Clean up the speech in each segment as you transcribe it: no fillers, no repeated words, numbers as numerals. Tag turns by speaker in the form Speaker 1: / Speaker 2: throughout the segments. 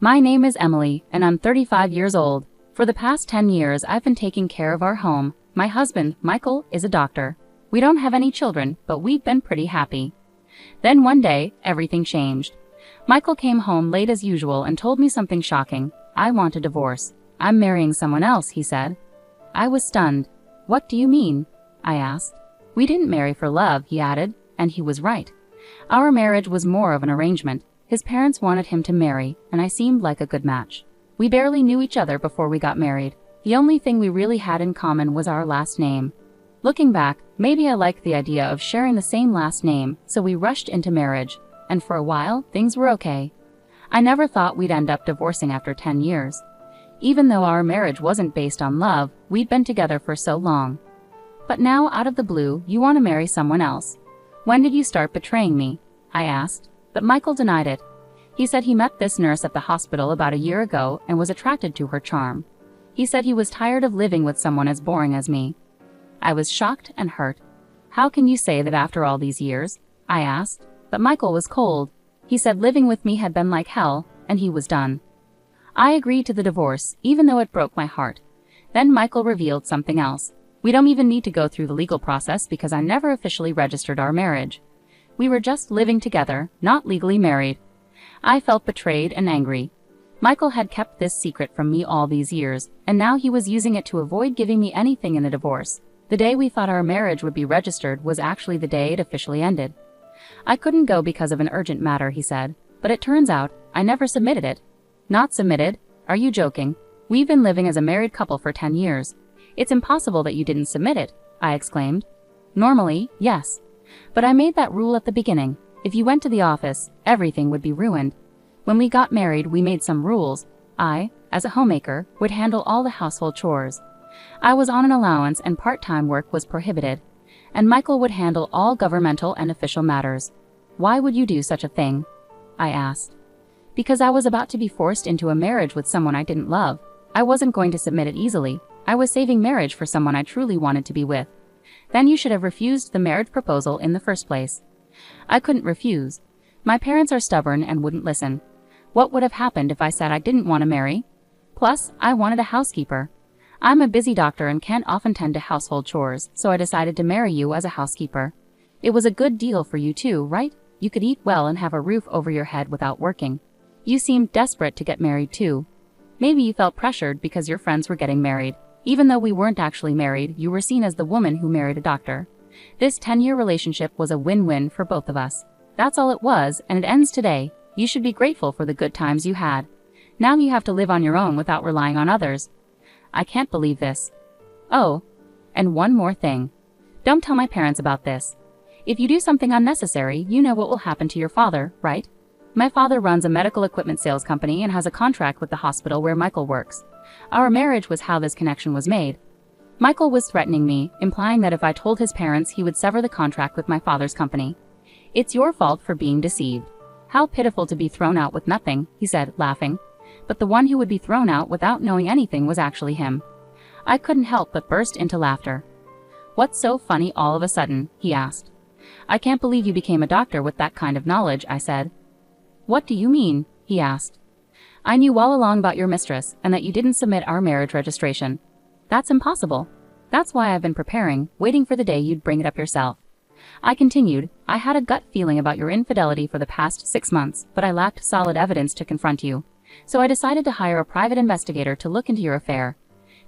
Speaker 1: My name is Emily, and I'm 35 years old. For the past 10 years, I've been taking care of our home. My husband, Michael, is a doctor. We don't have any children, but we've been pretty happy. Then one day, everything changed. Michael came home late as usual and told me something shocking. I want a divorce. I'm marrying someone else, he said. I was stunned. What do you mean? I asked. We didn't marry for love, he added, and he was right. Our marriage was more of an arrangement. His parents wanted him to marry, and I seemed like a good match. We barely knew each other before we got married. The only thing we really had in common was our last name. Looking back, maybe I liked the idea of sharing the same last name, so we rushed into marriage, and for a while, things were okay. I never thought we'd end up divorcing after 10 years. Even though our marriage wasn't based on love, we'd been together for so long. But now, out of the blue, you want to marry someone else. When did you start betraying me? I asked, but Michael denied it. He said he met this nurse at the hospital about a year ago and was attracted to her charm. He said he was tired of living with someone as boring as me. I was shocked and hurt. How can you say that after all these years? I asked, but Michael was cold. He said living with me had been like hell, and he was done. I agreed to the divorce, even though it broke my heart. Then Michael revealed something else. We don't even need to go through the legal process because I never officially registered our marriage. We were just living together, not legally married. I felt betrayed and angry. Michael had kept this secret from me all these years, and now he was using it to avoid giving me anything in a divorce. The day we thought our marriage would be registered was actually the day it officially ended. I couldn't go because of an urgent matter, he said, but it turns out I never submitted it. Not submitted? Are you joking? We've been living as a married couple for 10 years. It's impossible that you didn't submit it, I exclaimed. Normally, yes. But I made that rule at the beginning. If you went to the office, everything would be ruined. When we got married, we made some rules. I, as a homemaker, would handle all the household chores. I was on an allowance and part-time work was prohibited. And Michael would handle all governmental and official matters. Why would you do such a thing? I asked. Because I was about to be forced into a marriage with someone I didn't love. I wasn't going to submit it easily. I was saving marriage for someone I truly wanted to be with. Then you should have refused the marriage proposal in the first place. I couldn't refuse. My parents are stubborn and wouldn't listen. What would have happened if I said I didn't want to marry? Plus, I wanted a housekeeper. I'm a busy doctor and can't often tend to household chores, so I decided to marry you as a housekeeper. It was a good deal for you too, right? You could eat well and have a roof over your head without working. You seemed desperate to get married too. Maybe you felt pressured because your friends were getting married. Even though we weren't actually married, you were seen as the woman who married a doctor. This 10-year relationship was a win-win for both of us. That's all it was, and it ends today. You should be grateful for the good times you had. Now you have to live on your own without relying on others. I can't believe this. Oh, and one more thing. Don't tell my parents about this. If you do something unnecessary, you know what will happen to your father, right? My father runs a medical equipment sales company and has a contract with the hospital where Michael works. Our marriage was how this connection was made. Michael was threatening me, implying that if I told his parents, he would sever the contract with my father's company. It's your fault for being deceived. How pitiful to be thrown out with nothing, he said, laughing. But the one who would be thrown out without knowing anything was actually him. I couldn't help but burst into laughter. What's so funny all of a sudden? He asked. I can't believe you became a doctor with that kind of knowledge, I said. What do you mean? He asked. I knew all along about your mistress and that you didn't submit our marriage registration. That's impossible. That's why I've been preparing, waiting for the day you'd bring it up yourself. I continued, I had a gut feeling about your infidelity for the past 6 months, but I lacked solid evidence to confront you. So I decided to hire a private investigator to look into your affair.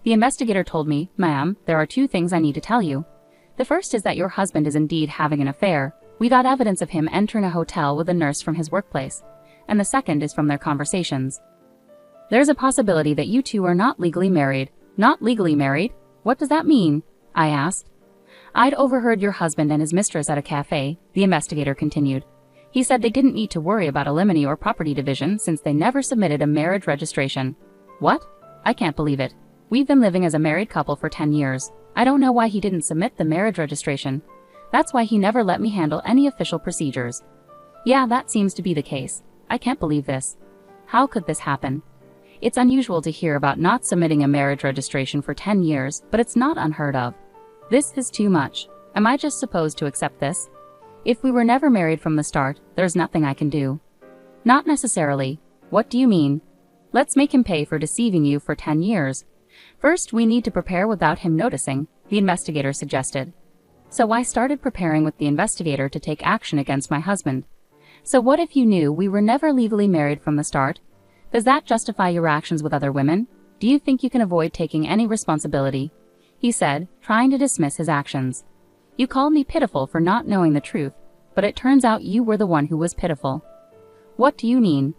Speaker 1: The investigator told me, ma'am, there are 2 things I need to tell you. The first is that your husband is indeed having an affair. We got evidence of him entering a hotel with a nurse from his workplace. And the second is from their conversations. There's a possibility that you two are not legally married. Not legally married? What does that mean? I asked. I'd overheard your husband and his mistress at a cafe, the investigator continued. He said they didn't need to worry about alimony or property division since they never submitted a marriage registration. What? I can't believe it. We've been living as a married couple for 10 years. I don't know why he didn't submit the marriage registration. That's why he never let me handle any official procedures. Yeah, that seems to be the case. I can't believe this. How could this happen? It's unusual to hear about not submitting a marriage registration for 10 years, but it's not unheard of. This is too much. Am I just supposed to accept this? If we were never married from the start, there's nothing I can do. Not necessarily. What do you mean? Let's make him pay for deceiving you for 10 years. First, we need to prepare without him noticing, the investigator suggested. So I started preparing with the investigator to take action against my husband. So what if you knew we were never legally married from the start? Does that justify your actions with other women? Do you think you can avoid taking any responsibility? He said, trying to dismiss his actions. You called me pitiful for not knowing the truth, but it turns out you were the one who was pitiful. What do you mean?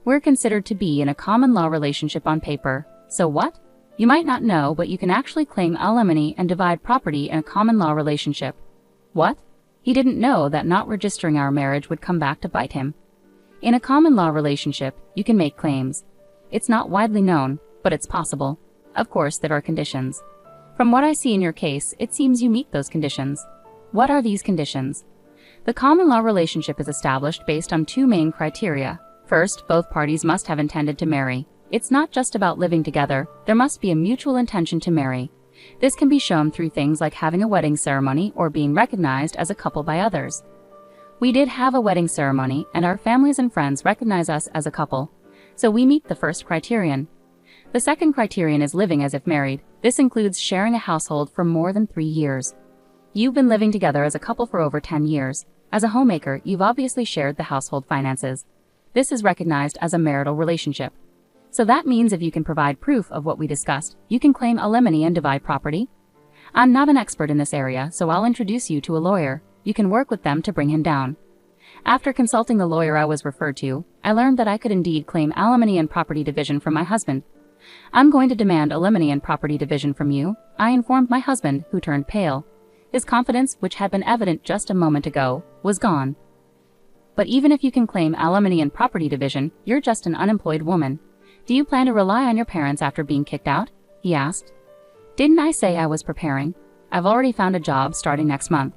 Speaker 1: We're considered to be in a common law relationship on paper. So what? You might not know, but you can actually claim alimony and divide property in a common law relationship. What? He didn't know that not registering our marriage would come back to bite him. In a common law relationship, you can make claims. It's not widely known, but it's possible. Of course, there are conditions. From what I see in your case, it seems you meet those conditions. What are these conditions? The common law relationship is established based on two main criteria. First, both parties must have intended to marry. It's not just about living together, there must be a mutual intention to marry. This can be shown through things like having a wedding ceremony or being recognized as a couple by others. We did have a wedding ceremony, and our families and friends recognize us as a couple. So we meet the first criterion. The second criterion is living as if married. This includes sharing a household for more than 3 years. You've been living together as a couple for over 10 years. As a homemaker, you've obviously shared the household finances. This is recognized as a marital relationship. So that means if you can provide proof of what we discussed, you can claim alimony and divide property. I'm not an expert in this area, so I'll introduce you to a lawyer. You can work with them to bring him down. After consulting the lawyer I was referred to, I learned that I could indeed claim alimony and property division from my husband. I'm going to demand alimony and property division from you, I informed my husband, who turned pale. His confidence, which had been evident just a moment ago, was gone. But even if you can claim alimony and property division, you're just an unemployed woman. Do you plan to rely on your parents after being kicked out? He asked. Didn't I say I was preparing? I've already found a job starting next month.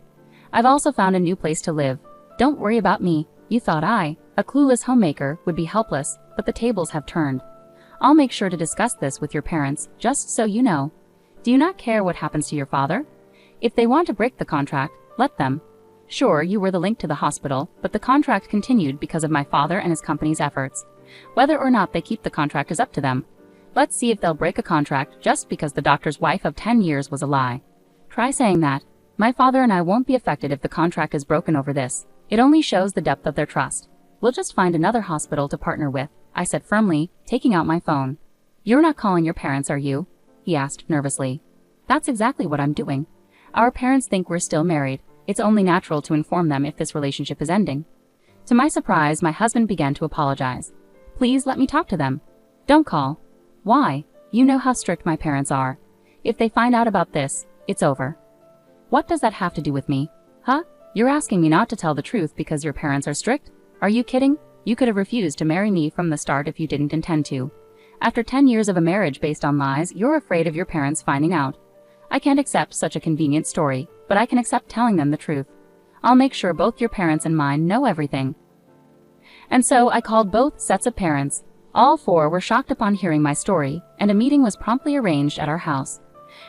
Speaker 1: I've also found a new place to live. Don't worry about me. You thought I, a clueless homemaker, would be helpless, but the tables have turned. I'll make sure to discuss this with your parents, just so you know. Do you not care what happens to your father? If they want to break the contract, let them. Sure, you were the link to the hospital, but the contract continued because of my father and his company's efforts. Whether or not they keep the contract is up to them. Let's see if they'll break a contract just because the doctor's wife of 10 years was a lie. Try saying that. My father and I won't be affected if the contract is broken over this. It only shows the depth of their trust. We'll just find another hospital to partner with, I said firmly, taking out my phone. You're not calling your parents, are you? He asked nervously. That's exactly what I'm doing. Our parents think we're still married. It's only natural to inform them if this relationship is ending. To my surprise, my husband began to apologize. Please let me talk to them. Don't call. Why? You know how strict my parents are. If they find out about this, it's over. What does that have to do with me? Huh? You're asking me not to tell the truth because your parents are strict? Are you kidding? You could have refused to marry me from the start if you didn't intend to. After 10 years of a marriage based on lies, you're afraid of your parents finding out. I can't accept such a convenient story, but I can accept telling them the truth. I'll make sure both your parents and mine know everything. And so I called both sets of parents. All four were shocked upon hearing my story, and a meeting was promptly arranged at our house.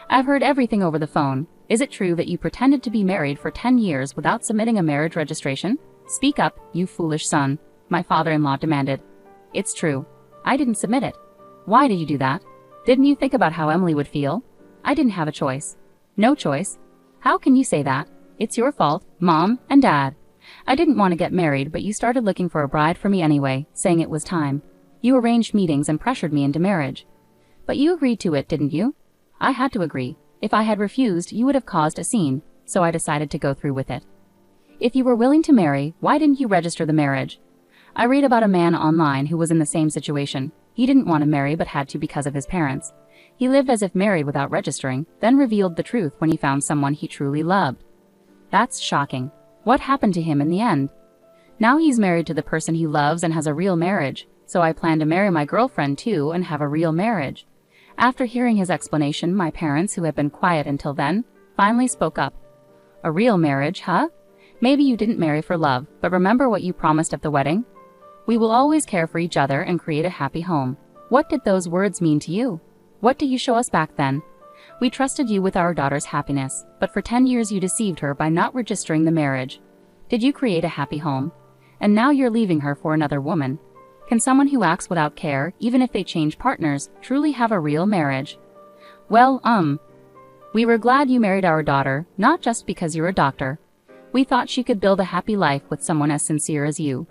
Speaker 1: I've heard everything over the phone. Is it true that you pretended to be married for 10 years without submitting a marriage registration? Speak up, you foolish son, my father-in-law demanded. It's true. I didn't submit it. Why did you do that? Didn't you think about how Emily would feel? I didn't have a choice. No choice? How can you say that? It's your fault, Mom and Dad. I didn't want to get married, but you started looking for a bride for me anyway, saying it was time. You arranged meetings and pressured me into marriage. But you agreed to it, didn't you? I had to agree. If I had refused, you would have caused a scene, so I decided to go through with it. If you were willing to marry, why didn't you register the marriage? I read about a man online who was in the same situation. He didn't want to marry but had to because of his parents. He lived as if married without registering, then revealed the truth when he found someone he truly loved. That's shocking. What happened to him in the end? Now he's married to the person he loves and has a real marriage, so I plan to marry my girlfriend too and have a real marriage. After hearing his explanation, my parents, who had been quiet until then, finally spoke up. A real marriage, huh? Maybe you didn't marry for love, but remember what you promised at the wedding? We will always care for each other and create a happy home. What did those words mean to you? What did you show us back then? We trusted you with our daughter's happiness, but for 10 years you deceived her by not registering the marriage. Did you create a happy home? And now you're leaving her for another woman. Can someone who acts without care, even if they change partners, truly have a real marriage? Well, we were glad you married our daughter, not just because you're a doctor. We thought she could build a happy life with someone as sincere as you.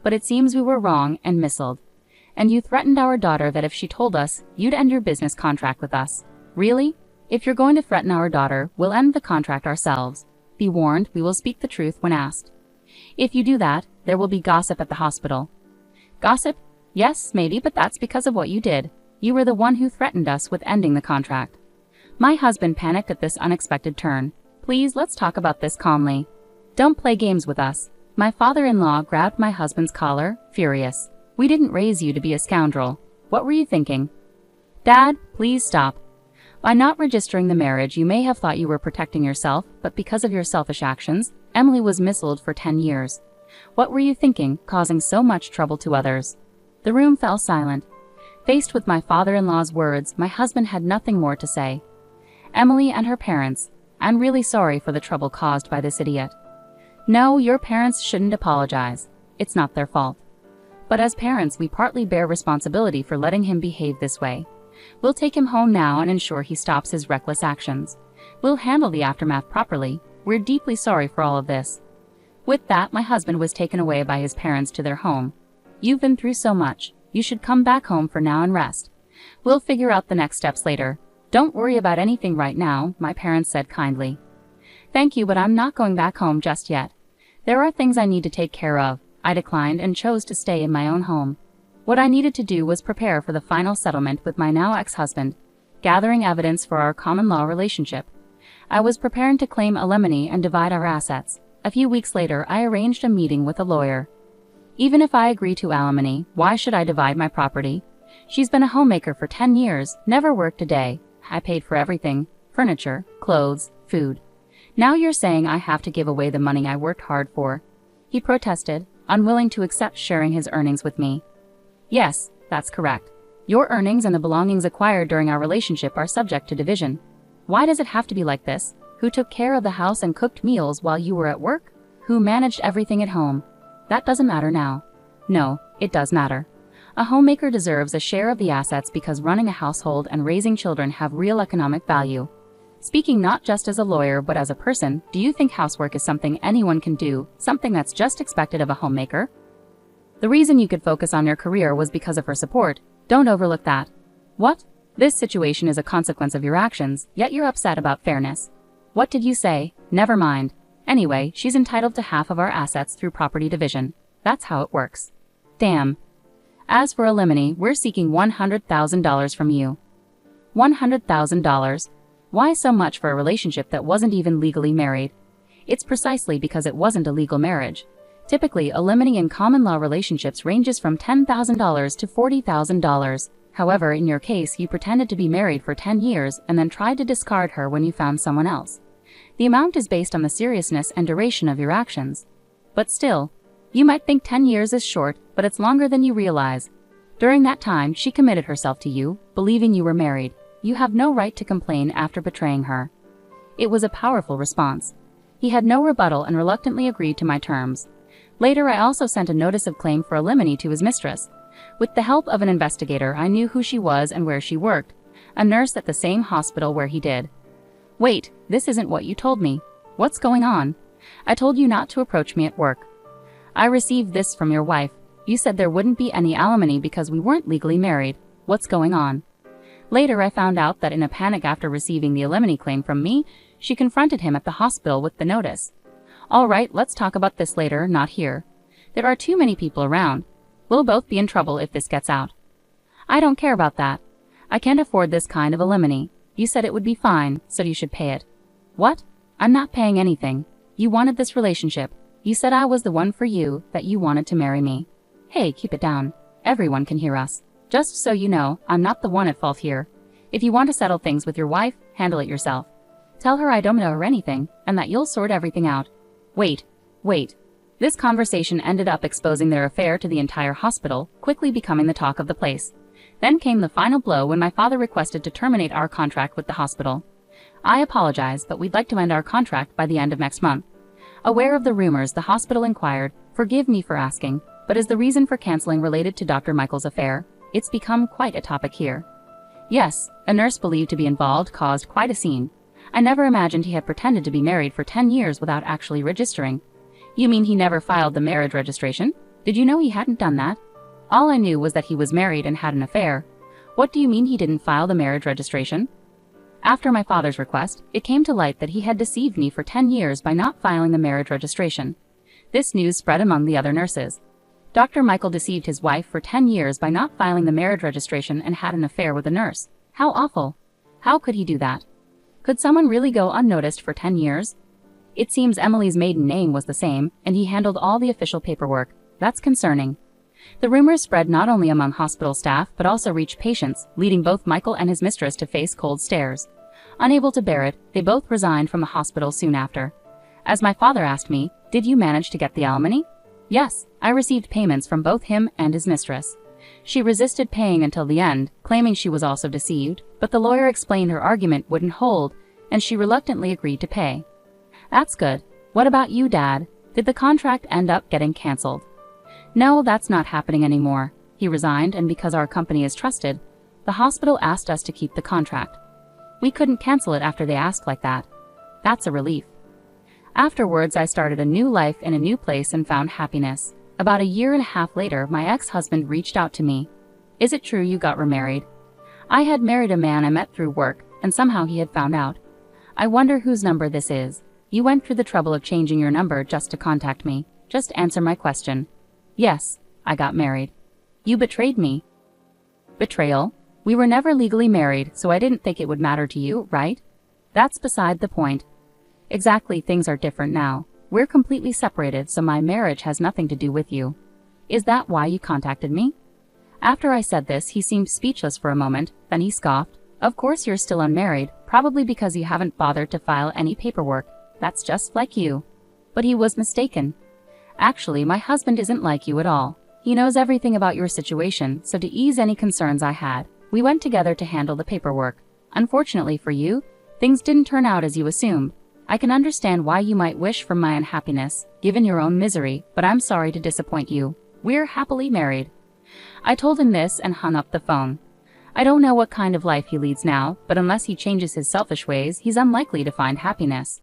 Speaker 1: But it seems we were wrong and misled. And you threatened our daughter that if she told us, you'd end your business contract with us. Really? If you're going to threaten our daughter, we'll end the contract ourselves. Be warned, we will speak the truth when asked. If you do that, there will be gossip at the hospital. Gossip? Yes, maybe, but that's because of what you did. You were the one who threatened us with ending the contract. My husband panicked at this unexpected turn. Please, let's talk about this calmly. Don't play games with us. My father-in-law grabbed my husband's collar, furious. We didn't raise you to be a scoundrel. What were you thinking? Dad, please stop. By not registering the marriage, you may have thought you were protecting yourself, but because of your selfish actions, Emily was misled for 10 years. What were you thinking, causing so much trouble to others? The room fell silent. Faced with my father-in-law's words, my husband had nothing more to say. Emily and her parents, I'm really sorry for the trouble caused by this idiot. No, your parents shouldn't apologize. It's not their fault. But as parents, we partly bear responsibility for letting him behave this way. We'll take him home now and ensure he stops his reckless actions. We'll handle the aftermath properly. We're deeply sorry for all of this. With that, my husband was taken away by his parents to their home. You've been through so much. You should come back home for now and rest. We'll figure out the next steps later. Don't worry about anything right now, my parents said kindly. Thank you, but I'm not going back home just yet. There are things I need to take care of. I declined and chose to stay in my own home. What I needed to do was prepare for the final settlement with my now ex-husband, gathering evidence for our common law relationship. I was preparing to claim alimony and divide our assets. A few weeks later, I arranged a meeting with a lawyer. Even if I agree to alimony, why should I divide my property? She's been a homemaker for 10 years, never worked a day. I paid for everything: furniture, clothes, food. Now you're saying I have to give away the money I worked hard for. He protested, unwilling to accept sharing his earnings with me. Yes, that's correct. Your earnings and the belongings acquired during our relationship are subject to division. Why does it have to be like this? Who took care of the house and cooked meals while you were at work? Who managed everything at home? That doesn't matter now. No, it does matter. A homemaker deserves a share of the assets because running a household and raising children have real economic value. Speaking not just as a lawyer but as a person, do you think housework is something anyone can do, something that's just expected of a homemaker? The reason you could focus on your career was because of her support. Don't overlook that. What? This situation is a consequence of your actions, yet you're upset about fairness. What did you say? Never mind. Anyway, she's entitled to half of our assets through property division. That's how it works. Damn. As for alimony, we're seeking $100,000 from you. $100,000? Why so much for a relationship that wasn't even legally married? It's precisely because it wasn't a legal marriage. Typically, alimony in common law relationships ranges from $10,000 to $40,000. However, in your case, you pretended to be married for 10 years and then tried to discard her when you found someone else. The amount is based on the seriousness and duration of your actions. But still, you might think 10 years is short, but it's longer than you realize. During that time, she committed herself to you, believing you were married. You have no right to complain after betraying her. It was a powerful response. He had no rebuttal and reluctantly agreed to my terms. Later, I also sent a notice of claim for alimony to his mistress. With the help of an investigator, I knew who she was and where she worked, a nurse at the same hospital where he did. Wait, this isn't what you told me. What's going on? I told you not to approach me at work. I received this from your wife. You said there wouldn't be any alimony because we weren't legally married. What's going on? Later, I found out that in a panic after receiving the alimony claim from me, she confronted him at the hospital with the notice. All right, let's talk about this later, not here. There are too many people around. We'll both be in trouble if this gets out. I don't care about that. I can't afford this kind of alimony. You said it would be fine, so you should pay it. What? I'm not paying anything. You wanted this relationship. You said I was the one for you, that you wanted to marry me. Hey, keep it down. Everyone can hear us. Just so you know, I'm not the one at fault here. If you want to settle things with your wife, handle it yourself. Tell her I don't know her anything, and that you'll sort everything out. Wait. This conversation ended up exposing their affair to the entire hospital, quickly becoming the talk of the place. Then came the final blow when my father requested to terminate our contract with the hospital. I apologize, but we'd like to end our contract by the end of next month. Aware of the rumors, the hospital inquired, "Forgive me for asking, But is the reason for canceling related to Dr. Michael's affair? It's become quite a topic here. Yes, a nurse believed to be involved caused quite a scene. I never imagined he had pretended to be married for 10 years without actually registering. You mean he never filed the marriage registration? Did you know he hadn't done that? All I knew was that he was married and had an affair. What do you mean he didn't file the marriage registration? After my father's request, it came to light that he had deceived me for 10 years by not filing the marriage registration. This news spread among the other nurses. Dr. Michael deceived his wife for 10 years by not filing the marriage registration and had an affair with a nurse. How awful! How could he do that? Could someone really go unnoticed for 10 years? It seems Emily's maiden name was the same, and he handled all the official paperwork. That's concerning. The rumors spread not only among hospital staff but also reached patients, leading both Michael and his mistress to face cold stares. Unable to bear it, they both resigned from the hospital soon after. As my father asked me, "Did you manage to get the alimony?" Yes, I received payments from both him and his mistress. She resisted paying until the end, claiming she was also deceived, but the lawyer explained her argument wouldn't hold, and she reluctantly agreed to pay. That's good. What about you, Dad? Did the contract end up getting canceled? No, that's not happening anymore. He resigned, and because our company is trusted, the hospital asked us to keep the contract. We couldn't cancel it after they asked like that. That's a relief. Afterwards, I started a new life in a new place and found happiness. About a year and a half later, my ex-husband reached out to me. Is it true you got remarried? I had married a man I met through work, and somehow he had found out. I wonder whose number this is. You went through the trouble of changing your number just to contact me. Just answer my question. Yes, I got married. You betrayed me. Betrayal? We were never legally married, so I didn't think it would matter to you, right? That's beside the point. Exactly, things are different now. We're completely separated, so my marriage has nothing to do with you. Is that why you contacted me? After I said this, he seemed speechless for a moment, then he scoffed. Of course you're still unmarried, probably because you haven't bothered to file any paperwork. That's just like you. But he was mistaken. Actually, my husband isn't like you at all. He knows everything about your situation, so to ease any concerns I had, we went together to handle the paperwork. Unfortunately for you, things didn't turn out as you assumed. I can understand why you might wish for my unhappiness, given your own misery, but I'm sorry to disappoint you. We're happily married. I told him this and hung up the phone. I don't know what kind of life he leads now, but unless he changes his selfish ways, he's unlikely to find happiness.